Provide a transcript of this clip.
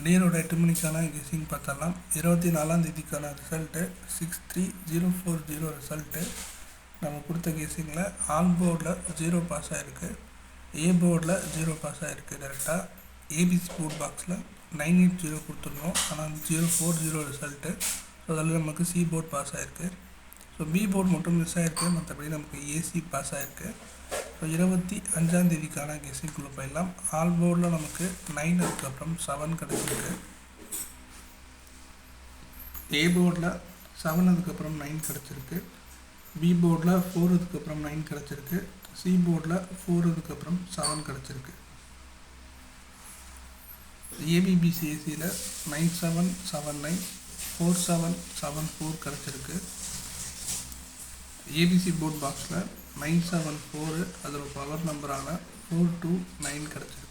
டேரோட 8 மணிக்கான கெஸ்ஸிங் பார்த்தரலாம். 24ஆம் தேதிக்கான ரிசல்ட்டு 63040 ரிசல்ட்டு. நம்ம கொடுத்த கெஸ்ஸிங்கில் ஆல் போர்டில் 0 பாஸ் ஆகிருக்கு, ஏ போர்டில் 0 பாஸ் ஆகிருக்கு. டேரெக்டாக ஏபிசி போர்ட் பாக்ஸில் 980 கொடுத்துருந்தோம், ஆனால் 040 ரிசல்ட்டு. ஸோ அதில் நமக்கு சி போர்ட் பாஸ் ஆகிருக்கு. ஸோ பி போர்டு மட்டும் மிஸ் ஆகிருக்கு, மற்றபடி நமக்கு ஏசி பாஸ் ஆகிருக்கு. ஸோ 25ஆம் தேதிக்கான கெஸ்ஸிங்குள்ளே போயிடலாம். ஆல் போர்டில் நமக்கு 9 அதுக்கப்புறம் 7 கிடச்சிருக்கு. ஏ போர்டில் 7 அதுக்கப்புறம் 9 கிடச்சிருக்கு. பி போர்டில் 4 அதுக்கப்புறம் 9 கிடச்சிருக்கு. சி போர்டில் 4 அதுக்கப்புறம் 7 கிடச்சிருக்கு. ஏபிபிசிஎஸ்சியில் 9779 4774 கிடச்சிருக்கு. ஏபிசி போர்ட் பாக்ஸில் 974 அதில் பவர் நம்பரான 429 கிடச்சிருக்கு.